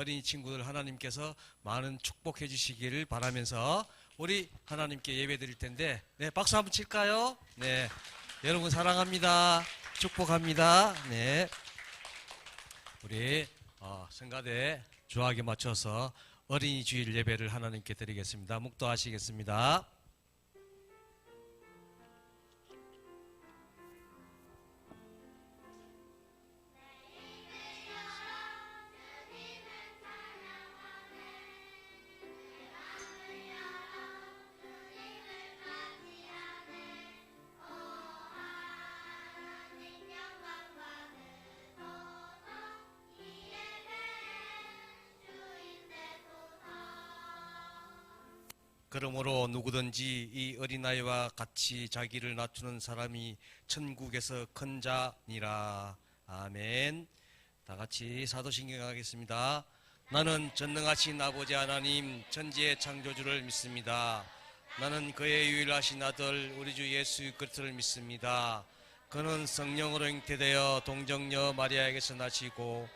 어린이 친구들 하나님께서 많은 축복해 주시기를 바라면서 우리 하나님께 예배 드릴 텐데, 네, 박수 한번 칠까요? 네, 여러분 사랑합니다. 축복합니다. 네, 우리 성가대 주악에 맞춰서 어린이 주일 예배를 하나님께 드리겠습니다. 묵도하시겠습니다. 그러므로 누구든지 이 어린아이와 같이 자기를 낮추는 사람이 천국에서 큰 자니라. 아멘. 다 같이 사도신경 하겠습니다. 나는 전능하신 아버지 하나님 천지의 창조주를 믿습니다. 나는 그의 유일하신 아들 우리 주 예수 그리스도를 믿습니다. 그는 성령으로 잉태되어 동정녀 마리아에게서 나시고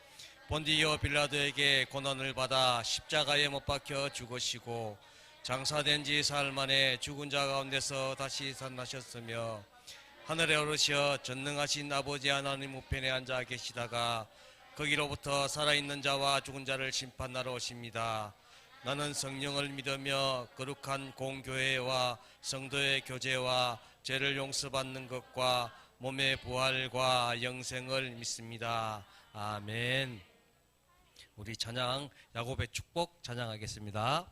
본디오 빌라도에게 고난을 받아 십자가에 못 박혀 죽으시고 장사된 지 사흘 만에 죽은 자 가운데서 다시 살아나셨으며 하늘에 오르셔 전능하신 아버지 하나님 우편에 앉아 계시다가 거기로부터 살아있는 자와 죽은 자를 심판하러 오십니다. 나는 성령을 믿으며 거룩한 공교회와 성도의 교제와 죄를 용서받는 것과 몸의 부활과 영생을 믿습니다. 아멘. 우리 찬양 야곱의 축복 찬양하겠습니다.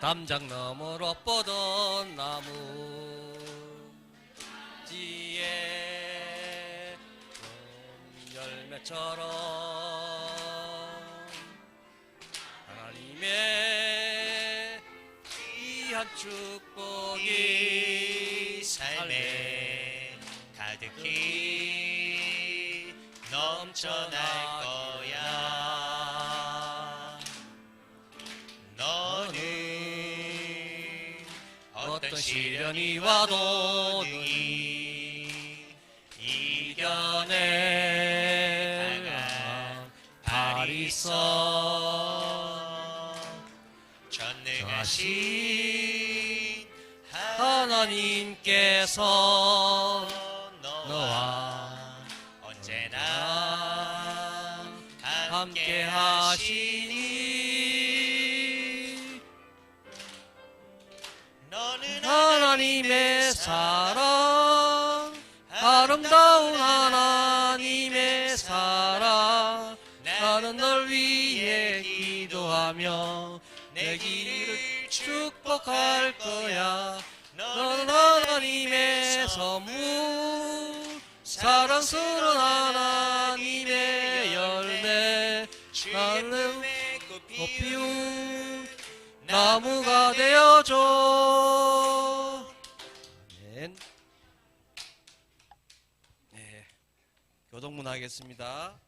담장 너머로 뻗은 나무지에 열매처럼 하나님의 귀한 축복이 삶에 가득히 넘쳐날 거야. 어떤 시련이 와도 능히 이겨낼 강한 발이 있어. 전능하신 하나님께서 너와 언제나 함께 하시니 하나님의 사랑 아름다운 하나님의 사랑 나는 널 위해 기도하며 내 길을 축복할 거야. 너는 하나님의 선물 사랑스러운 하나님의 열매 나는 꽃피운 나무가 되어줘. 아멘. 네, 교동문 하겠습니다.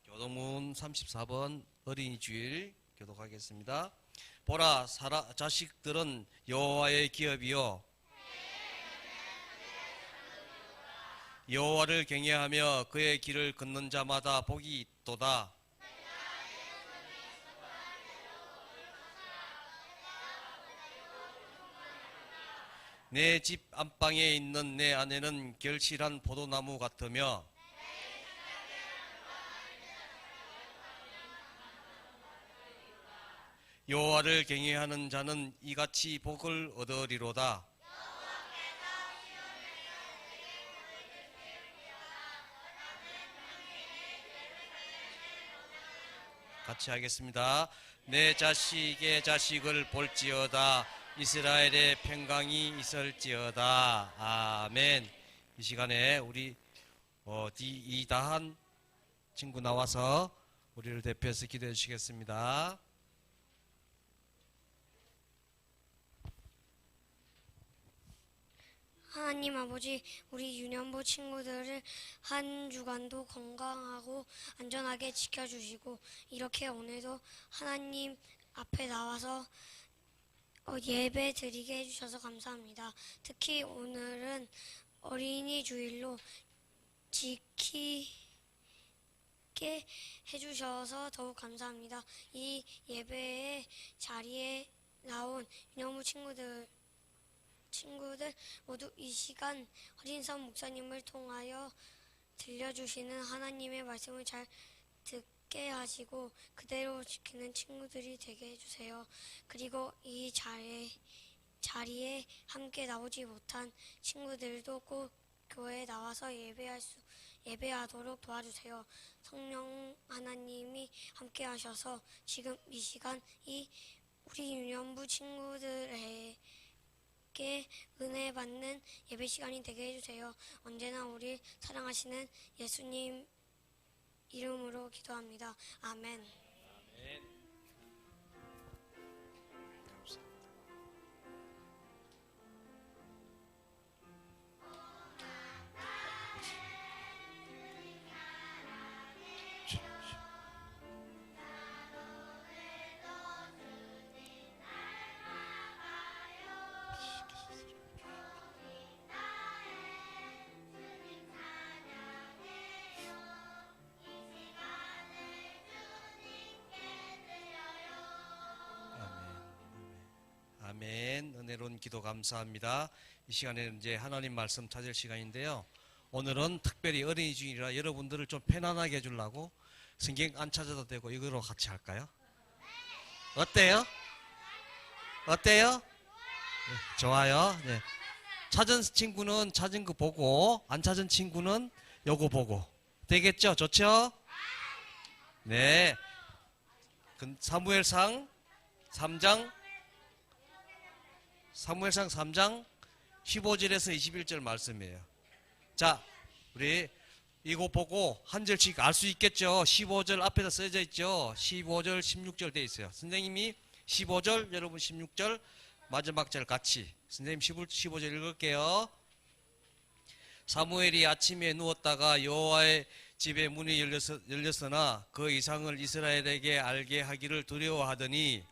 교동문 34번 어린이 주일 교독하겠습니다. 보라 자식들은 여호와의 기업이요 여호와를 경외하며 그의 길을 걷는 자마다 복이 있도다. 내 집 안방에 있는 내 아내는 결실한 포도나무 같으며 여호와를 경외하는 자는 이같이 복을 얻으리로다. 같이 하겠습니다. 내 자식의 자식을 볼지어다. 이스라엘의 평강이 있을지어다. 아멘. 이 시간에 우리 이다한 친구 나와서 우리를 대표해서 기도해 주시겠습니다. 하나님 아버지, 우리 유년부 친구들을 한 주간도 건강하고 안전하게 지켜주시고 이렇게 오늘도 하나님 앞에 나와서 예배 드리게 해주셔서 감사합니다. 특히 오늘은 어린이 주일로 지키게 해주셔서 더욱 감사합니다. 이 예배의 자리에 나온 유년부 친구들 모두 이 시간 허진선 목사님을 통하여 들려주시는 하나님의 말씀을 잘 듣게 하시고 그대로 지키는 친구들이 되게 해주세요. 그리고 이 자리에 함께 나오지 못한 친구들도 꼭 교회에 나와서 예배하도록 도와주세요. 성령 하나님이 함께 하셔서 지금 이 시간 우리 유년부 친구들에게 은혜 받는 예배 시간이 되게 해주세요. 언제나 우리 사랑하시는 예수님 이름으로 기도합니다. 아멘. 아멘. 은혜로운 기도 감사합니다. 이 시간에는 이제 하나님 말씀 찾을 시간인데요. 오늘은 특별히 어린이 주일이라 여러분들을 좀 편안하게 해주려고 성경 안 찾아도 되고 이거로 같이 할까요? 어때요? 어때요? 네, 좋아요. 네. 찾은 친구는 찾은 거 보고 안 찾은 친구는 요거 보고 되겠죠? 좋죠? 네. 사무엘상 3장 15절에서 21절 말씀이에요. 자, 우리 이거 보고 한 절씩 알 수 있겠죠? 15절 앞에다 써져 있죠? 15절, 16절 돼 있어요. 선생님이 15절, 여러분 16절, 마지막 절 같이. 선생님 15절 읽을게요. 사무엘이 아침에 누웠다가 여호와의 집에 문이 열렸으나 그 이상을 이스라엘에게 알게 하기를 두려워하더니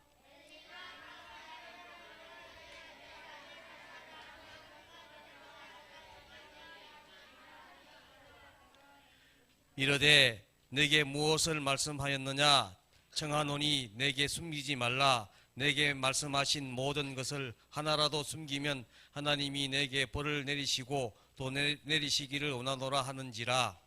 이르되 내게 무엇을 말씀하였느냐 청하노니 내게 숨기지 말라. 내게 말씀하신 모든 것을 하나라도 숨기면 하나님이 내게 벌을 내리시고 또 내리시기를 원하노라 하는지라.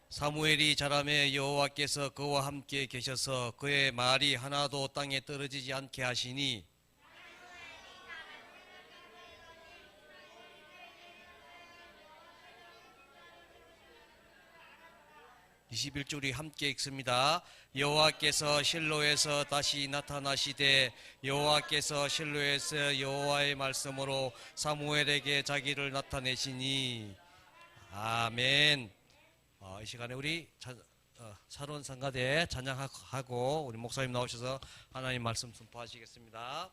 사무엘이 자라매 여호와께서 그와 함께 계셔서 그의 말이 하나도 땅에 떨어지지 않게 하시니 21절이 함께 읽습니다. 여호와께서 실로에서 다시 나타나시되 여호와께서 실로에서 여호와의 말씀으로 사무엘에게 자기를 나타내시니. 아멘. 이 시간에 우리 사론 상가대 찬양하고 우리 목사님 나오셔서 하나님 말씀 선포하시겠습니다.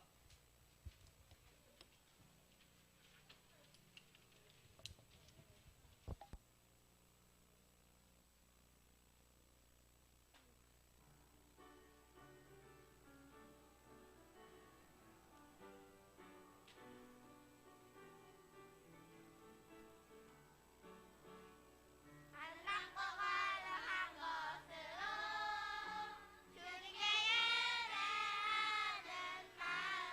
주님께 예배하는 마음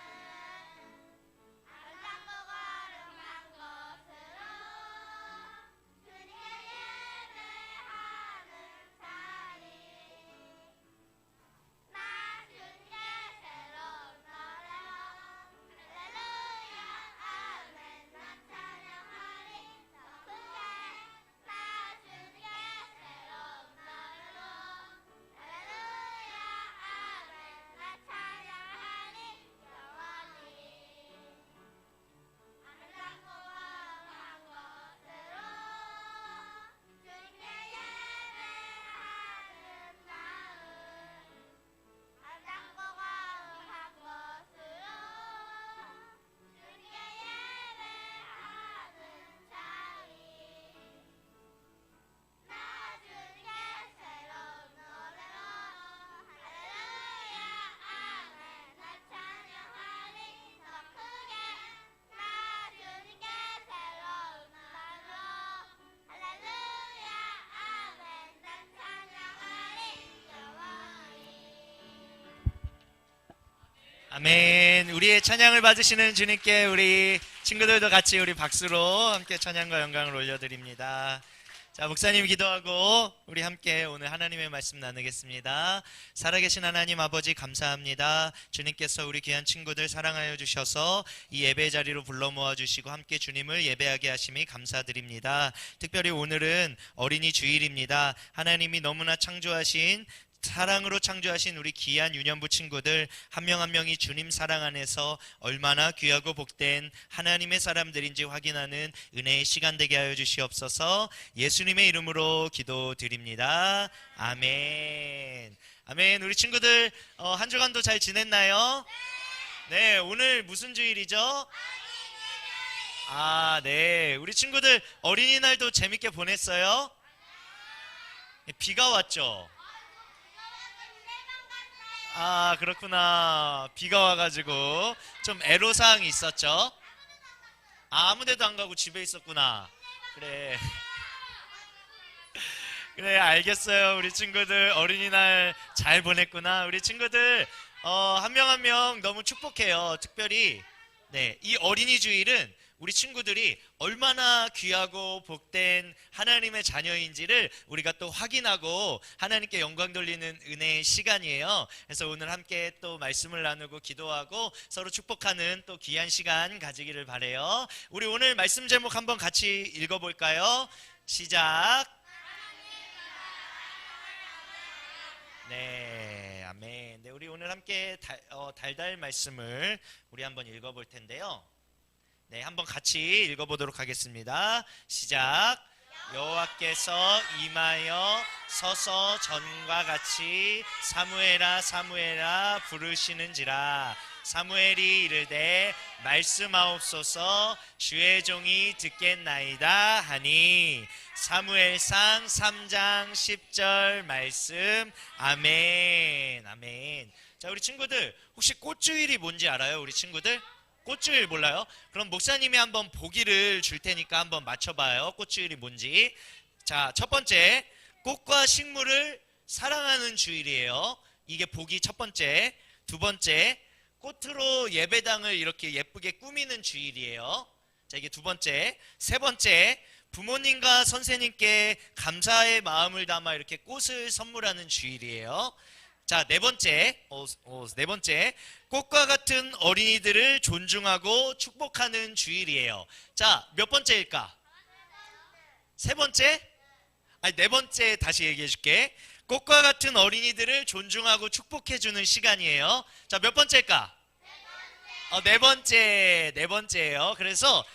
아멘. 우리의 찬양을 받으시는 주님께 우리 친구들도 같이 우리 박수로 함께 찬양과 영광을 올려드립니다. 자, 목사님 기도하고 우리 함께 오늘 하나님의 말씀 나누겠습니다. 살아계신 하나님 아버지 감사합니다. 주님께서 우리 귀한 친구들 사랑하여 주셔서 이 예배 자리로 불러 모아 주시고 함께 주님을 예배하게 하심이 감사드립니다. 특별히 오늘은 어린이 주일입니다. 하나님이 너무나 창조하신 사랑으로 창조하신 우리 귀한 유년부 친구들 한 명 한 명이 주님 사랑 안에서 얼마나 귀하고 복된 하나님의 사람들인지 확인하는 은혜의 시간 되게 하여 주시옵소서. 예수님의 이름으로 기도드립니다. 아멘. 아멘. 우리 친구들 한 주간도 잘 지냈나요? 네. 오늘 무슨 주일이죠? 네. 우리 친구들 어린이날도 재밌게 보냈어요? 비가 왔죠? 그렇구나. 비가 와가지고 좀 애로사항이 있었죠? 아무데도 안 가고 집에 있었구나. 그래. 그래, 알겠어요. 우리 친구들 어린이날 잘 보냈구나. 우리 친구들 한 명 한 명 너무 축복해요. 특별히 이 어린이 주일은 우리 친구들이 얼마나 귀하고 복된 하나님의 자녀인지를 우리가 또 확인하고 하나님께 영광 돌리는 은혜의 시간이에요. 그래서 오늘 함께 또 말씀을 나누고 기도하고 서로 축복하는 또 귀한 시간 가지기를 바라요. 우리 오늘 말씀 제목 한번 같이 읽어볼까요? 시작. 네, 아멘. 네, 우리 오늘 함께 달달 말씀을 우리 한번 읽어볼 텐데요. 네, 한번 같이 읽어보도록 하겠습니다. 시작. 여호와께서 임하여 서서 전과 같이 사무엘아 사무엘아 부르시는지라. 사무엘이 이르되 말씀하옵소서 주의 종이 듣겠나이다 하니. 사무엘상 3장 10절 말씀. 아멘. 아멘. 자, 우리 친구들 혹시 꽃주일이 뭔지 알아요? 우리 친구들? 꽃주일 몰라요? 그럼 목사님이 한번 보기를 줄 테니까 한번 맞춰봐요. 꽃주일이 뭔지. 자, 첫 번째, 꽃과 식물을 사랑하는 주일이에요. 이게 보기 첫 번째. 두 번째, 꽃으로 예배당을 이렇게 예쁘게 꾸미는 주일이에요. 자, 이게 두 번째. 세 번째, 부모님과 선생님께 감사의 마음을 담아 이렇게 꽃을 선물하는 주일이에요. 자, 네 번째, 꽃과 같은 어린이들을 존중하고 축복하는 주일이에요. 자, 몇 번째일까? 세 번째? 네 번째 다시 얘기해 줄게. 꽃과 같은 어린이들을 존중하고 축복해주는 시간이에요. 자, 몇 번째일까? 네 번째예요. 그래서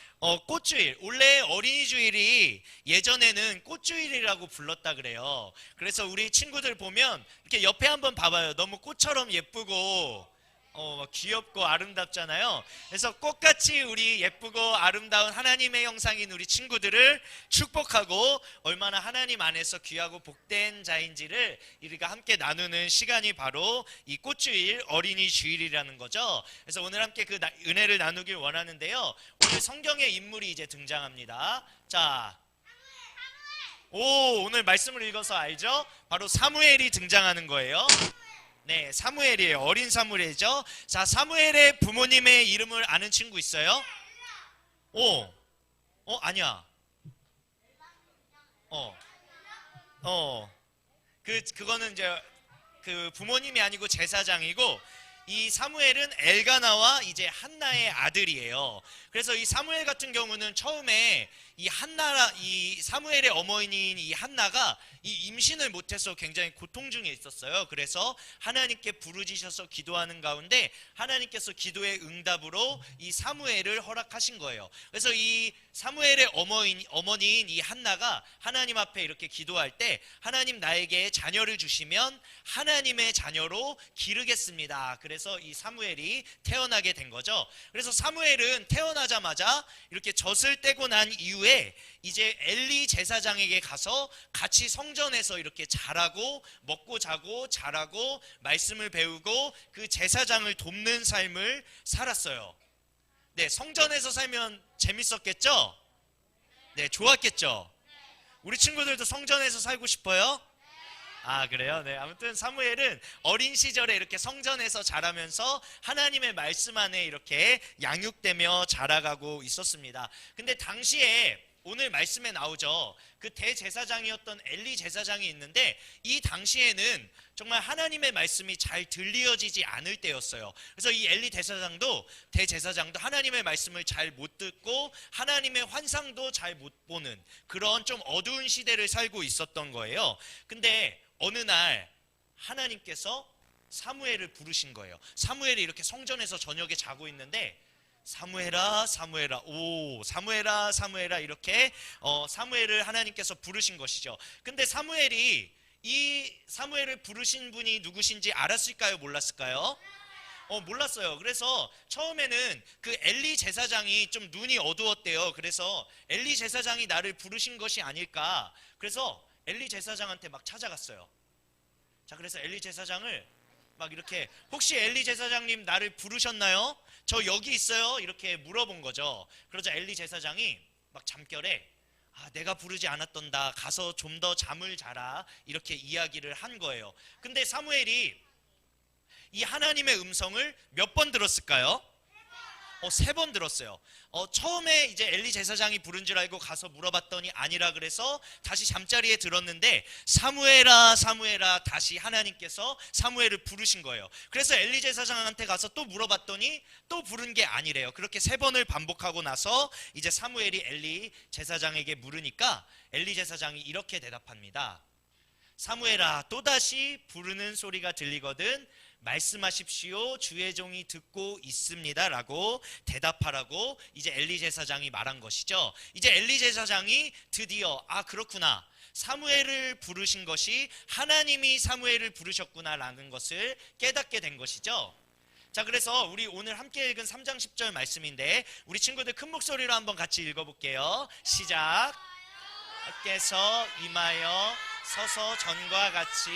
꽃주일, 원래 어린이 주일이 예전에는 꽃주일이라고 불렀다 그래요. 그래서 우리 친구들 보면 이렇게 옆에 한번 봐봐요. 너무 꽃처럼 예쁘고 귀엽고 아름답잖아요. 그래서 꽃같이 우리 예쁘고 아름다운 하나님의 형상인 우리 친구들을 축복하고 얼마나 하나님 안에서 귀하고 복된 자인지를 우리가 함께 나누는 시간이 바로 이 꽃주일 어린이 주일이라는 거죠. 그래서 오늘 함께 그 은혜를 나누길 원하는데요. 오늘 성경의 인물이 이제 등장합니다. 자, 오늘 말씀을 읽어서 알죠? 바로 사무엘이 등장하는 거예요. 네, 사무엘이에요. 어린 사무엘이죠. 자, 사무엘의 부모님의 이름을 아는 친구 있어요? 아니야. 그거는 이제 그 부모님이 아니고 제사장이고, 이 사무엘은 엘가나와 이제 한나의 아들이에요. 그래서 이 사무엘 같은 경우는 처음에 이 사무엘의 어머니인 이 한나가 이 임신을 못해서 굉장히 고통 중에 있었어요. 그래서 하나님께 부르짖어서 기도하는 가운데 하나님께서 기도의 응답으로 이 사무엘을 허락하신 거예요. 그래서 이 사무엘의 어머니인 이 한나가 하나님 앞에 이렇게 기도할 때, 하나님 나에게 자녀를 주시면 하나님의 자녀로 기르겠습니다. 그래서 이 사무엘이 태어나게 된 거죠. 그래서 사무엘은 태어나자마자 이렇게 젖을 떼고 난 이후에 이제 엘리 제사장에게 가서 같이 성전에서 이렇게 자라고, 먹고 자고 자라고 말씀을 배우고 그 제사장을 돕는 삶을 살았어요. 네, 성전에서 살면 재밌었겠죠? 네, 좋았겠죠? 우리 친구들도 성전에서 살고 싶어요? 아, 그래요? 네. 아무튼 사무엘은 어린 시절에 이렇게 성전에서 자라면서 하나님의 말씀 안에 이렇게 양육되며 자라가고 있었습니다. 근데 당시에 오늘 말씀에 나오죠. 그 대제사장이었던 엘리 제사장이 있는데 이 당시에는 정말 하나님의 말씀이 잘 들려지지 않을 때였어요. 그래서 이 엘리 대제사장도 하나님의 말씀을 잘 못 듣고 하나님의 환상도 잘 못 보는 그런 좀 어두운 시대를 살고 있었던 거예요. 근데 어느 날 하나님께서 사무엘을 부르신 거예요. 사무엘이 이렇게 성전에서 저녁에 자고 있는데 사무엘아 사무엘아 오 사무엘아 사무엘아 이렇게 사무엘을 하나님께서 부르신 것이죠. 근데 이 사무엘을 부르신 분이 누구신지 알았을까요? 몰랐을까요? 몰랐어요. 그래서 처음에는 그 엘리 제사장이 좀 눈이 어두웠대요. 그래서 엘리 제사장이 나를 부르신 것이 아닐까. 그래서 엘리 제사장한테 막 찾아갔어요. 자, 그래서 엘리 제사장을 막 이렇게 혹시 엘리 제사장님 나를 부르셨나요? 저 여기 있어요. 이렇게 물어본 거죠. 그러자 엘리 제사장이 막 잠결에 내가 부르지 않았던다. 가서 좀 더 잠을 자라. 이렇게 이야기를 한 거예요. 근데 사무엘이 이 하나님의 음성을 몇 번 들었을까요? 3번 들었어요. 처음에 이제 엘리 제사장이 부른 줄 알고 가서 물어봤더니 아니라 그래서 다시 잠자리에 들었는데 사무엘아 사무엘아 다시 하나님께서 사무엘을 부르신 거예요. 그래서 엘리 제사장한테 가서 또 물어봤더니 또 부른 게 아니래요. 그렇게 3번을 반복하고 나서 이제 사무엘이 엘리 제사장에게 물으니까 엘리 제사장이 이렇게 대답합니다. 사무엘아 또다시 부르는 소리가 들리거든 말씀하십시오. 주의 종이 듣고 있습니다. 라고 대답하라고 이제 엘리 제사장이 말한 것이죠. 이제 엘리 제사장이 드디어 그렇구나. 사무엘을 부르신 것이 하나님이 사무엘을 부르셨구나 라는 것을 깨닫게 된 것이죠. 자, 그래서 우리 오늘 함께 읽은 3장 10절 말씀인데 우리 친구들 큰 목소리로 한번 같이 읽어볼게요. 시작. 께서 임하여 서서 전과 같이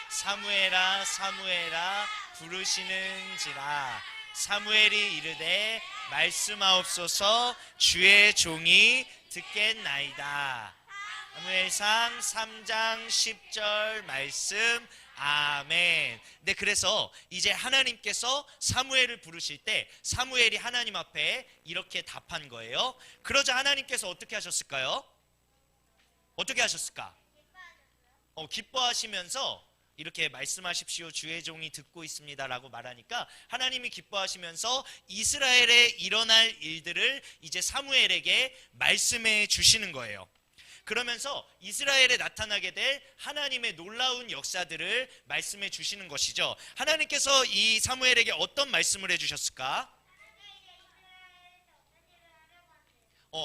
사무엘아 사무엘아 부르시는지라. 사무엘이 이르되 말씀하옵소서 주의 종이 듣겠나이다. 사무엘상 3장 10절 말씀. 아멘. 네, 그래서 이제 하나님께서 사무엘을 부르실 때 사무엘이 하나님 앞에 이렇게 답한 거예요. 그러자 하나님께서 어떻게 하셨을까요? 어떻게 하셨을까? 기뻐하시면서 이렇게 말씀하십시오. 주의 종이 듣고 있습니다. 라고 말하니까 하나님이 기뻐하시면서 이스라엘에 일어날 일들을 이제 사무엘에게 말씀해 주시는 거예요. 그러면서 이스라엘에 나타나게 될 하나님의 놀라운 역사들을 말씀해 주시는 것이죠. 하나님께서 이 사무엘에게 어떤 말씀을 해주셨을까?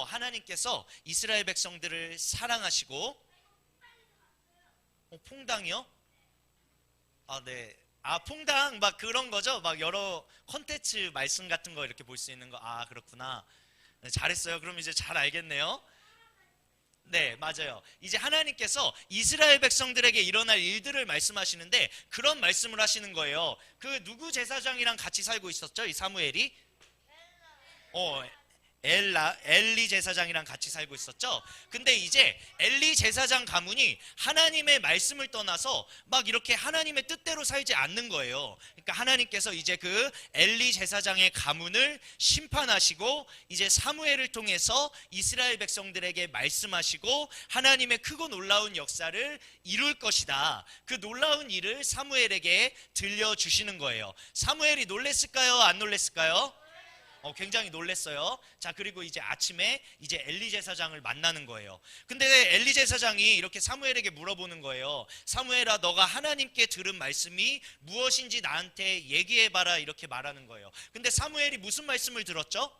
하나님께서 이스라엘 백성들을 사랑하시고 퐁당이요? 네. 퐁당 막 그런 거죠. 막 여러 콘텐츠 말씀 같은 거 이렇게 볼 수 있는 거. 그렇구나. 네, 잘했어요. 그럼 이제 잘 알겠네요. 네, 맞아요. 이제 하나님께서 이스라엘 백성들에게 일어날 일들을 말씀하시는데 그런 말씀을 하시는 거예요. 그 누구 제사장이랑 같이 살고 있었죠? 이 사무엘이? 엘리 제사장이랑 같이 살고 있었죠. 근데 이제 엘리 제사장 가문이 하나님의 말씀을 떠나서 막 이렇게 하나님의 뜻대로 살지 않는 거예요. 그러니까 하나님께서 이제 그 엘리 제사장의 가문을 심판하시고 이제 사무엘을 통해서 이스라엘 백성들에게 말씀하시고 하나님의 크고 놀라운 역사를 이룰 것이다. 그 놀라운 일을 사무엘에게 들려주시는 거예요. 사무엘이 놀랬을까요? 안 놀랬을까요? 굉장히 놀랬어요. 자, 그리고 이제 아침에 이제 엘리 제사장을 만나는 거예요. 근데 엘리 제사장이 이렇게 사무엘에게 물어보는 거예요. 사무엘아, 너가 하나님께 들은 말씀이 무엇인지 나한테 얘기해봐라. 이렇게 말하는 거예요. 근데 사무엘이 무슨 말씀을 들었죠?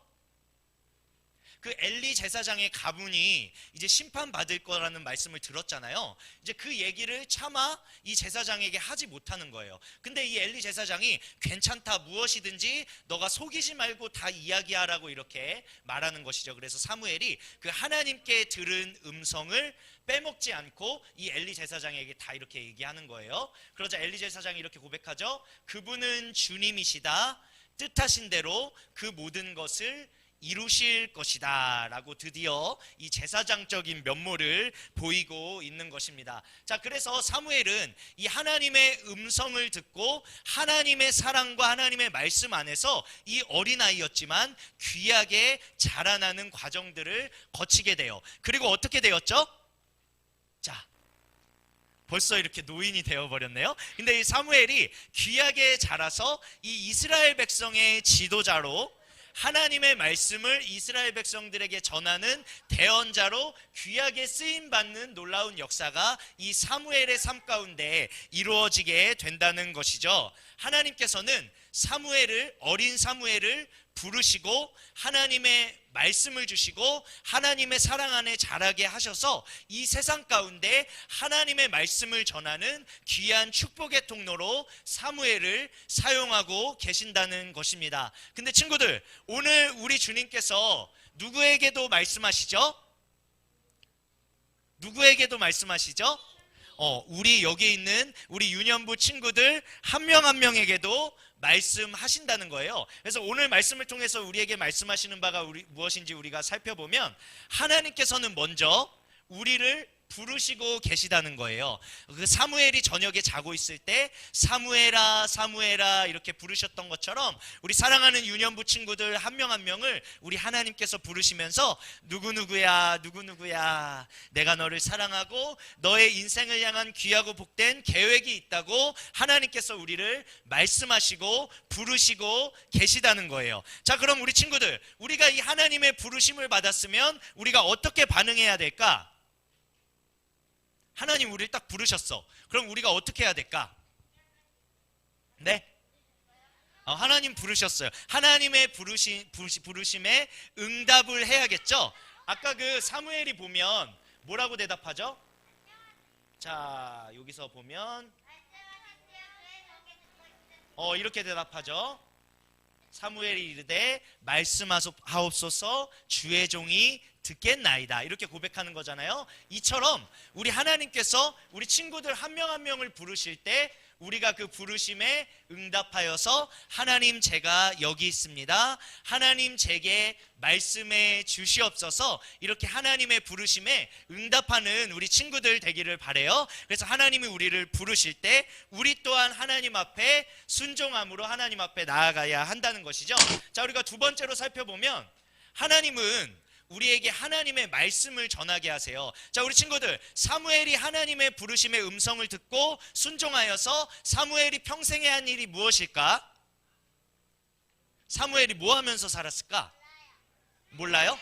그 엘리 제사장의 가문이 이제 심판받을 거라는 말씀을 들었잖아요. 이제 그 얘기를 차마 이 제사장에게 하지 못하는 거예요. 근데 이 엘리 제사장이 괜찮다, 무엇이든지 너가 속이지 말고 다 이야기하라고 이렇게 말하는 것이죠. 그래서 사무엘이 그 하나님께 들은 음성을 빼먹지 않고 이 엘리 제사장에게 다 이렇게 얘기하는 거예요. 그러자 엘리 제사장이 이렇게 고백하죠. 그분은 주님이시다. 뜻하신 대로 그 모든 것을 이루실 것이다 라고 드디어 이 제사장적인 면모를 보이고 있는 것입니다. 자, 그래서 사무엘은 이 하나님의 음성을 듣고 하나님의 사랑과 하나님의 말씀 안에서 이 어린아이였지만 귀하게 자라나는 과정들을 거치게 돼요. 그리고 어떻게 되었죠? 자, 벌써 이렇게 노인이 되어버렸네요. 근데 이 사무엘이 귀하게 자라서 이 이스라엘 백성의 지도자로 하나님의 말씀을 이스라엘 백성들에게 전하는 대언자로 귀하게 쓰임받는 놀라운 역사가 이 사무엘의 삶 가운데 이루어지게 된다는 것이죠. 하나님께서는 어린 사무엘을 부르시고 하나님의 말씀을 주시고 하나님의 사랑 안에 자라게 하셔서 이 세상 가운데 하나님의 말씀을 전하는 귀한 축복의 통로로 사무엘을 사용하고 계신다는 것입니다. 근데 친구들, 오늘 우리 주님께서 누구에게도 말씀하시죠? 누구에게도 말씀하시죠? 우리 여기 있는 우리 유년부 친구들 한 명 한 명에게도 말씀하신다는 거예요. 그래서 오늘 말씀을 통해서 우리에게 말씀하시는 바가 무엇인지 우리가 살펴보면 하나님께서는 먼저 우리를 부르시고 계시다는 거예요. 그 사무엘이 저녁에 자고 있을 때 사무엘아 사무엘아 이렇게 부르셨던 것처럼 우리 사랑하는 유년부 친구들 한 명 한 명을 우리 하나님께서 부르시면서 누구누구야 누구누구야 내가 너를 사랑하고 너의 인생을 향한 귀하고 복된 계획이 있다고 하나님께서 우리를 말씀하시고 부르시고 계시다는 거예요. 자, 그럼 우리 친구들, 우리가 이 하나님의 부르심을 받았으면 우리가 어떻게 반응해야 될까? 하나님 우리를 딱 부르셨어. 그럼 우리가 어떻게 해야 될까? 네? 하나님 부르셨어요. 하나님의 부르심에 응답을 해야겠죠? 아까 그 사무엘이 보면 뭐라고 대답하죠? 자, 여기서 보면 이렇게 대답하죠. 사무엘이 이르되 말씀하옵소서 주의 종이 듣겠나이다 이렇게 고백하는 거잖아요. 이처럼 우리 하나님께서 우리 친구들 한 명 한 명을 부르실 때 우리가 그 부르심에 응답하여서 하나님 제가 여기 있습니다. 하나님 제게 말씀해 주시옵소서 이렇게 하나님의 부르심에 응답하는 우리 친구들 되기를 바라요. 그래서 하나님이 우리를 부르실 때 우리 또한 하나님 앞에 순종함으로 하나님 앞에 나아가야 한다는 것이죠. 자, 우리가 두 번째로 살펴보면 하나님은 우리에게 하나님의 말씀을 전하게 하세요. 자, 우리 친구들, 사무엘이 하나님의 부르심의 음성을 듣고 순종하여서 사무엘이 평생에 한 일이 무엇일까? 사무엘이 뭐 하면서 살았을까? 몰라요?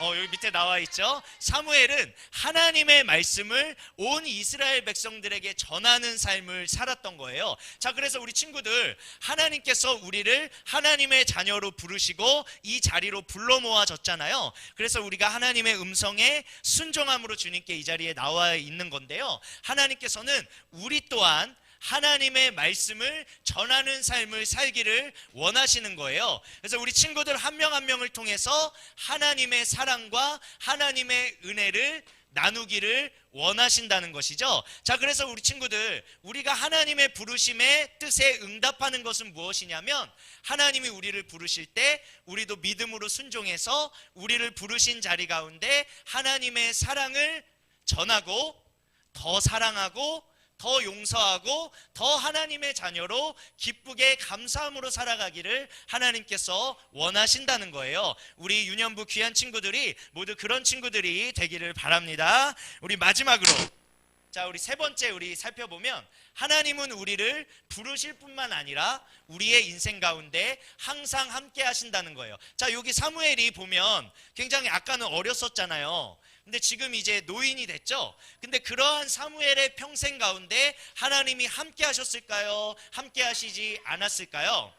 여기 밑에 나와 있죠. 사무엘은 하나님의 말씀을 온 이스라엘 백성들에게 전하는 삶을 살았던 거예요. 자, 그래서 우리 친구들, 하나님께서 우리를 하나님의 자녀로 부르시고 이 자리로 불러 모아졌잖아요. 그래서 우리가 하나님의 음성에 순종함으로 주님께 이 자리에 나와 있는 건데요. 하나님께서는 우리 또한 하나님의 말씀을 전하는 삶을 살기를 원하시는 거예요. 그래서 우리 친구들 한 명 한 명을 통해서 하나님의 사랑과 하나님의 은혜를 나누기를 원하신다는 것이죠. 자, 그래서 우리 친구들, 우리가 하나님의 부르심의 뜻에 응답하는 것은 무엇이냐면 하나님이 우리를 부르실 때 우리도 믿음으로 순종해서 우리를 부르신 자리 가운데 하나님의 사랑을 전하고 더 사랑하고 더 용서하고 더 하나님의 자녀로 기쁘게 감사함으로 살아가기를 하나님께서 원하신다는 거예요. 우리 유년부 귀한 친구들이 모두 그런 친구들이 되기를 바랍니다. 우리 마지막으로, 자, 우리 세 번째 우리 살펴보면 하나님은 우리를 부르실 뿐만 아니라 우리의 인생 가운데 항상 함께 하신다는 거예요. 자, 여기 사무엘이 보면 굉장히 아까는 어렸었잖아요. 근데 지금 이제 노인이 됐죠. 근데 그러한 사무엘의 평생 가운데 하나님이 함께 하셨을까요? 함께 하시지 않았을까요?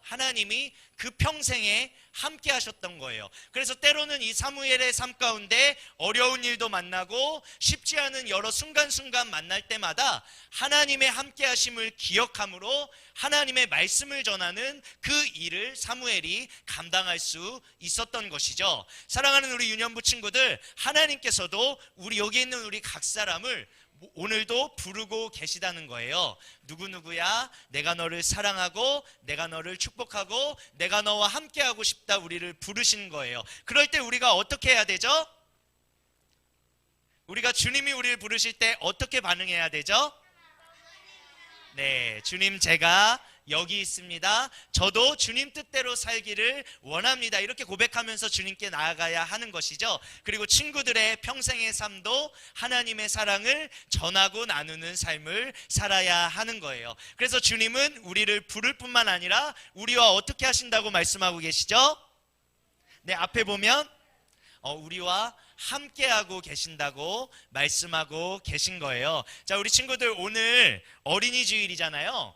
하나님이 그 평생에 함께 하셨던 거예요. 그래서 때로는 이 사무엘의 삶 가운데 어려운 일도 만나고 쉽지 않은 여러 순간순간 만날 때마다 하나님의 함께 하심을 기억함으로 하나님의 말씀을 전하는 그 일을 사무엘이 감당할 수 있었던 것이죠. 사랑하는 우리 유년부 친구들, 하나님께서도 우리 여기 있는 우리 각 사람을 오늘도 부르고 계시다는 거예요. 누구누구야, 내가 너를 사랑하고 내가 너를 축복하고 내가 너와 함께하고 싶다, 우리를 부르신 거예요. 그럴 때 우리가 어떻게 해야 되죠? 우리가 주님이 우리를 부르실 때 어떻게 반응해야 되죠? 네, 주님 제가 여기 있습니다. 저도 주님 뜻대로 살기를 원합니다. 이렇게 고백하면서 주님께 나아가야 하는 것이죠. 그리고 친구들의 평생의 삶도 하나님의 사랑을 전하고 나누는 삶을 살아야 하는 거예요. 그래서 주님은 우리를 부를 뿐만 아니라 우리와 어떻게 하신다고 말씀하고 계시죠? 네, 앞에 보면 우리와 함께하고 계신다고 말씀하고 계신 거예요. 자, 우리 친구들, 오늘 어린이 주일이잖아요.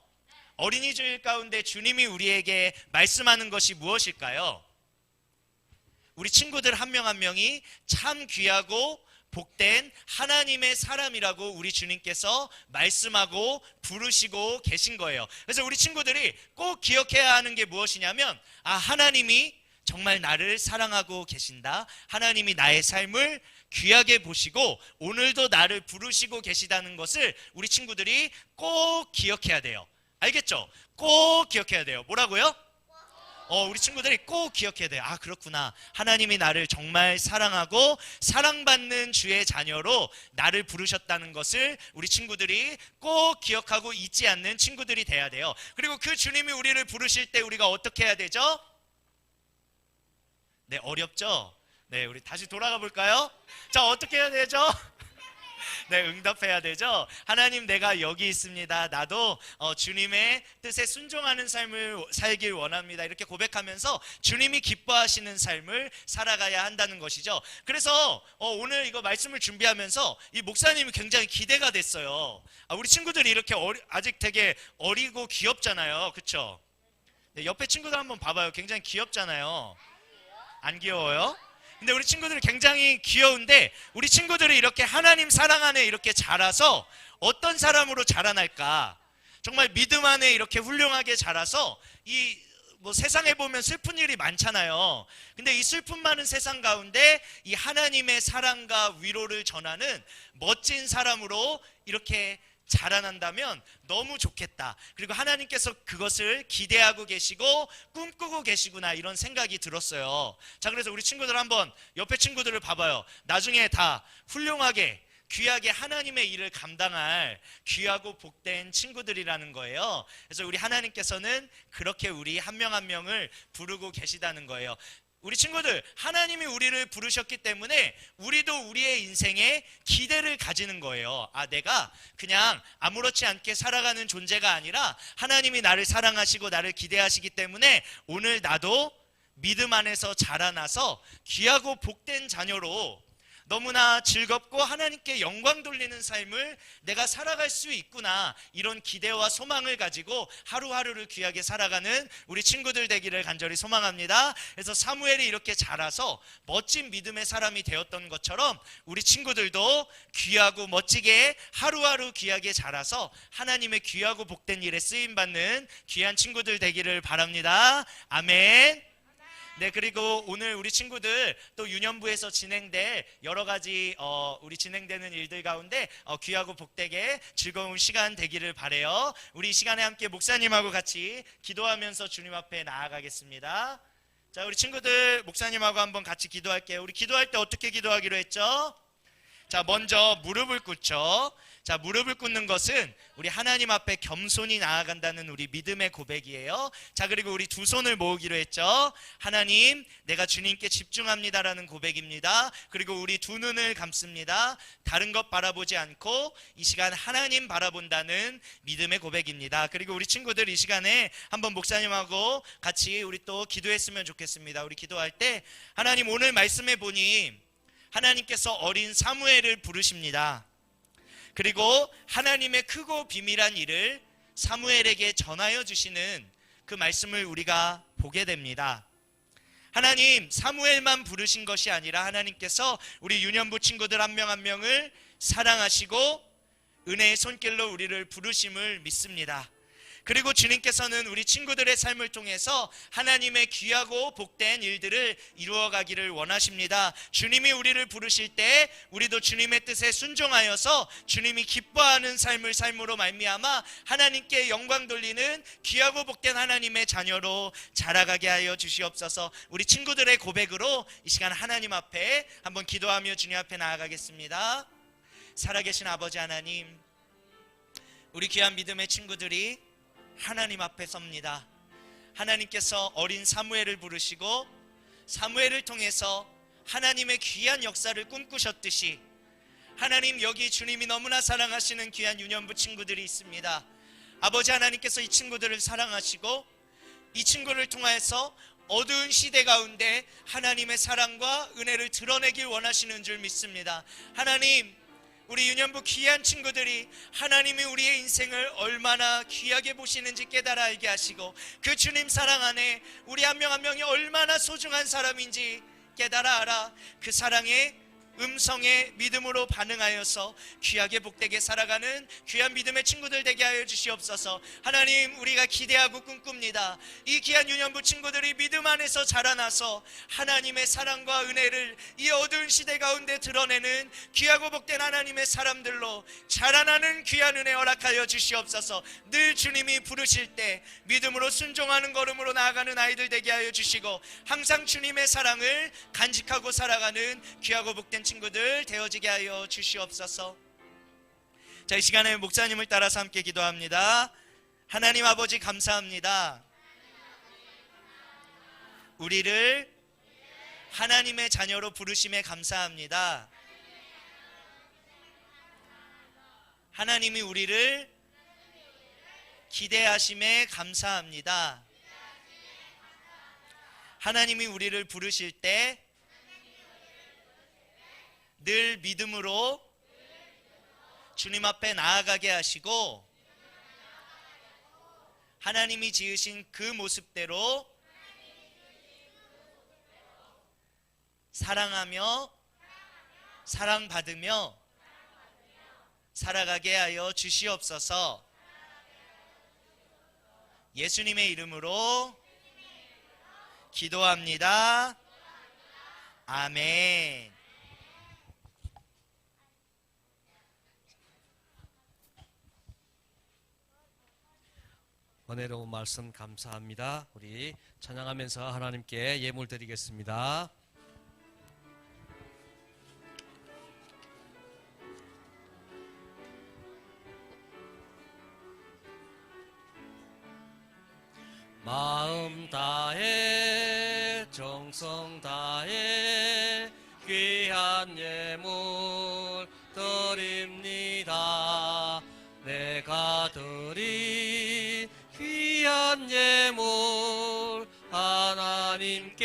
어린이 주일 가운데 주님이 우리에게 말씀하는 것이 무엇일까요? 우리 친구들 한 명 한 명이 참 귀하고 복된 하나님의 사람이라고 우리 주님께서 말씀하고 부르시고 계신 거예요. 그래서 우리 친구들이 꼭 기억해야 하는 게 무엇이냐면, 하나님이 정말 나를 사랑하고 계신다, 하나님이 나의 삶을 귀하게 보시고 오늘도 나를 부르시고 계시다는 것을 우리 친구들이 꼭 기억해야 돼요. 알겠죠? 꼭 기억해야 돼요. 뭐라고요? 우리 친구들이 꼭 기억해야 돼요. 그렇구나, 하나님이 나를 정말 사랑하고 사랑받는 주의 자녀로 나를 부르셨다는 것을 우리 친구들이 꼭 기억하고 잊지 않는 친구들이 돼야 돼요. 그리고 그 주님이 우리를 부르실 때 우리가 어떻게 해야 되죠? 네, 어렵죠? 네, 우리 다시 돌아가 볼까요? 자, 어떻게 해야 되죠? 네, 응답해야 되죠? 하나님, 내가 여기 있습니다. 나도 주님의 뜻에 순종하는 삶을 살길 원합니다. 이렇게 고백하면서 주님이 기뻐하시는 삶을 살아가야 한다는 것이죠. 그래서 오늘 이거 말씀을 준비하면서 이 목사님이 굉장히 기대가 됐어요. 우리 친구들이 이렇게 아직 되게 어리고 귀엽잖아요. 그렇죠? 네, 옆에 친구들 한번 봐봐요. 굉장히 귀엽잖아요. 안 귀여워요? 근데 우리 친구들이 굉장히 귀여운데, 우리 친구들이 이렇게 하나님 사랑 안에 이렇게 자라서 어떤 사람으로 자라날까? 정말 믿음 안에 이렇게 훌륭하게 자라서 세상에 보면 슬픈 일이 많잖아요. 근데 이 슬픔 많은 세상 가운데 이 하나님의 사랑과 위로를 전하는 멋진 사람으로 이렇게 자라난다면 너무 좋겠다. 그리고 하나님께서 그것을 기대하고 계시고 꿈꾸고 계시구나, 이런 생각이 들었어요. 자, 그래서 우리 친구들 한번 옆에 친구들을 봐봐요. 나중에 다 훌륭하게 귀하게 하나님의 일을 감당할 귀하고 복된 친구들이라는 거예요. 그래서 우리 하나님께서는 그렇게 우리 한 명 한 명을 부르고 계시다는 거예요. 우리 친구들, 하나님이 우리를 부르셨기 때문에 우리도 우리의 인생에 기대를 가지는 거예요. 내가 그냥 아무렇지 않게 살아가는 존재가 아니라 하나님이 나를 사랑하시고 나를 기대하시기 때문에 오늘 나도 믿음 안에서 자라나서 귀하고 복된 자녀로 너무나 즐겁고 하나님께 영광 돌리는 삶을 내가 살아갈 수 있구나, 이런 기대와 소망을 가지고 하루하루를 귀하게 살아가는 우리 친구들 되기를 간절히 소망합니다. 그래서 사무엘이 이렇게 자라서 멋진 믿음의 사람이 되었던 것처럼 우리 친구들도 귀하고 멋지게 하루하루 귀하게 자라서 하나님의 귀하고 복된 일에 쓰임받는 귀한 친구들 되기를 바랍니다. 아멘. 네, 그리고 오늘 우리 친구들 또 유년부에서 진행될 여러 가지 우리 진행되는 일들 가운데 귀하고 복되게 즐거운 시간 되기를 바래요. 우리 이 시간에 함께 목사님하고 같이 기도하면서 주님 앞에 나아가겠습니다. 자, 우리 친구들 목사님하고 한번 같이 기도할게요. 우리 기도할 때 어떻게 기도하기로 했죠? 자, 먼저 무릎을 꿇죠. 자, 무릎을 꿇는 것은 우리 하나님 앞에 겸손히 나아간다는 우리 믿음의 고백이에요. 자, 그리고 우리 두 손을 모으기로 했죠. 하나님, 내가 주님께 집중합니다라는 고백입니다. 그리고 우리 두 눈을 감습니다. 다른 것 바라보지 않고 이 시간 하나님 바라본다는 믿음의 고백입니다. 그리고 우리 친구들 이 시간에 한번 목사님하고 같이 우리 또 기도했으면 좋겠습니다. 우리 기도할 때, 하나님, 오늘 말씀해 보니 하나님께서 어린 사무엘을 부르십니다. 그리고 하나님의 크고 비밀한 일을 사무엘에게 전하여 주시는 그 말씀을 우리가 보게 됩니다. 하나님, 사무엘만 부르신 것이 아니라 하나님께서 우리 유년부 친구들 한 명 한 명을 사랑하시고 은혜의 손길로 우리를 부르심을 믿습니다. 그리고 주님께서는 우리 친구들의 삶을 통해서 하나님의 귀하고 복된 일들을 이루어가기를 원하십니다. 주님이 우리를 부르실 때 우리도 주님의 뜻에 순종하여서 주님이 기뻐하는 삶을 삶으로 말미암아 하나님께 영광 돌리는 귀하고 복된 하나님의 자녀로 자라가게 하여 주시옵소서. 우리 친구들의 고백으로 이 시간 하나님 앞에 한번 기도하며 주님 앞에 나아가겠습니다. 살아계신 아버지 하나님, 우리 귀한 믿음의 친구들이 하나님 앞에 섭니다. 하나님께서 어린 사무엘을 부르시고 사무엘을 통해서 하나님의 귀한 역사를 꿈꾸셨듯이 하나님, 여기 주님이 너무나 사랑하시는 귀한 유년부 친구들이 있습니다. 아버지 하나님께서 이 친구들을 사랑하시고 이 친구를 통해서 어두운 시대 가운데 하나님의 사랑과 은혜를 드러내길 원하시는 줄 믿습니다. 하나님, 우리 유년부 귀한 친구들이 하나님이 우리의 인생을 얼마나 귀하게 보시는지 깨달아 알게 하시고 그 주님 사랑 안에 우리 한 명 한 명이 얼마나 소중한 사람인지 깨달아 알아 그 사랑의 음성에 믿음으로 반응하여서 귀하게 복되게 살아가는 귀한 믿음의 친구들 되게 하여 주시옵소서. 하나님, 우리가 기대하고 꿈꿉니다. 이 귀한 유년부 친구들이 믿음 안에서 자라나서 하나님의 사랑과 은혜를 이 어두운 시대 가운데 드러내는 귀하고 복된 하나님의 사람들로 자라나는 귀한 은혜 허락하여 주시옵소서. 늘 주님이 부르실 때 믿음으로 순종하는 걸음으로 나아가는 아이들 되게 하여 주시고 항상 주님의 사랑을 간직하고 살아가는 귀하고 복된 친구들 되어지게 하여 주시옵소서. 자, 이 시간에 목사님을 따라서 함께 기도합니다. 하나님 아버지, 감사합니다. 우리를 하나님의 자녀로 부르심에 감사합니다. 하나님이 우리를 기대하심에 감사합니다. 하나님이 우리를 부르실 때 늘 믿음으로 주님 앞에 나아가게 하시고 하나님이 지으신 그 모습대로 사랑하며 사랑받으며 살아가게 하여 주시옵소서. 예수님의 이름으로 기도합니다. 아멘. 은혜로운 말씀 감사합니다. 우리 찬양하면서 하나님께 예물 드리겠습니다. 마음 다해 정성 다해 귀한 예물 드립니다. 내가 드린 귀한 예물 하나님께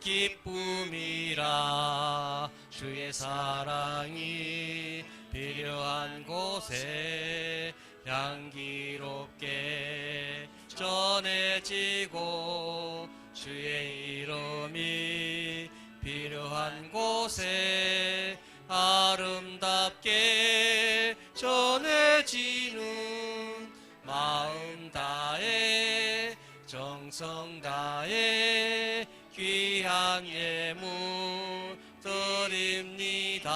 기쁨이라. 주의 사랑이 필요한 곳에 향기롭게 전해지고 주의 이름이 필요한 곳에 아름답게 전해지는 마음 다해 정성 다해 귀한 예물 드립니다.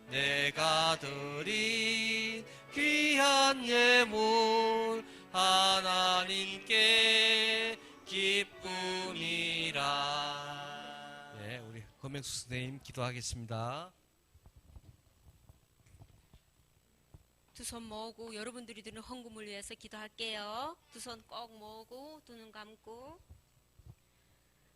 내가 드린 귀한 예물 하나님께 기쁨이라. 네, 우리 허명수 선생님 기도하겠습니다. 두 손 모으고 여러분들이 드는 헌금을 위해서 기도할게요. 두 손 꼭 모으고 두 눈 감고.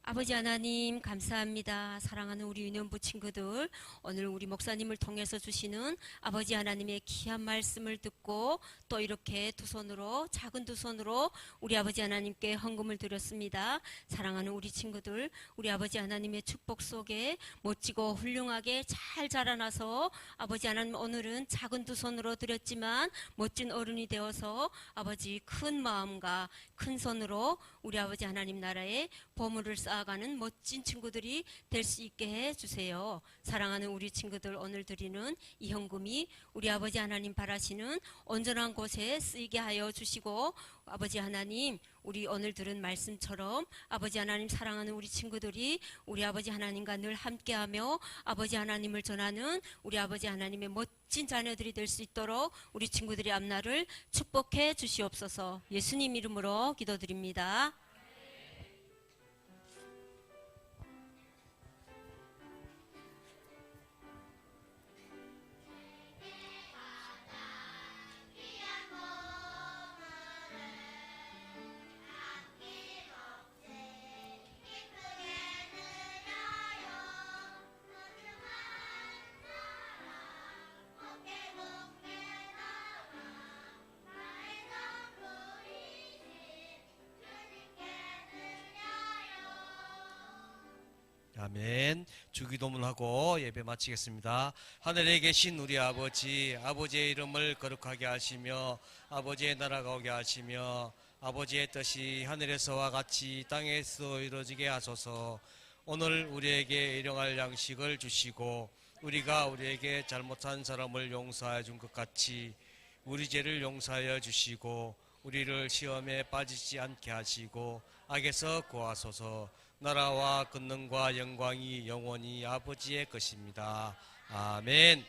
아버지 하나님 감사합니다. 사랑하는 우리 유년부 친구들, 오늘 우리 목사님을 통해서 주시는 아버지 하나님의 귀한 말씀을 듣고 또 이렇게 두 손으로, 작은 두 손으로 우리 아버지 하나님께 헌금을 드렸습니다. 사랑하는 우리 친구들, 우리 아버지 하나님의 축복 속에 멋지고 훌륭하게 잘 자라나서 아버지 하나님, 오늘은 작은 두 손으로 드렸지만 멋진 어른이 되어서 아버지 큰 마음과 큰 손으로 우리 아버지 하나님 나라에 보물을 쌓아 쌓아가는 멋진 친구들이 될 수 있게 해주세요. 사랑하는 우리 친구들, 오늘 드리는 이 헌금이 우리 아버지 하나님 바라시는 온전한 곳에 쓰이게 하여 주시고, 아버지 하나님, 우리 오늘 들은 말씀처럼 아버지 하나님 사랑하는 우리 친구들이 우리 아버지 하나님과 늘 함께하며 아버지 하나님을 전하는 우리 아버지 하나님의 멋진 자녀들이 될 수 있도록 우리 친구들의 앞날을 축복해 주시옵소서. 예수님 이름으로 기도드립니다. 아멘. 주기도문하고 예배 마치겠습니다. 하늘에 계신 우리 아버지, 아버지의 이름을 거룩하게 하시며 아버지의 나라가 오게 하시며 아버지의 뜻이 하늘에서와 같이 땅에서 이루어지게 하소서. 오늘 우리에게 일용할 양식을 주시고 우리가 우리에게 잘못한 사람을 용서해 준 것 같이 우리 죄를 용서하여 주시고 우리를 시험에 빠지지 않게 하시고 악에서 구하소서. 나라와 권능과 영광이 영원히 아버지의 것입니다. 아멘.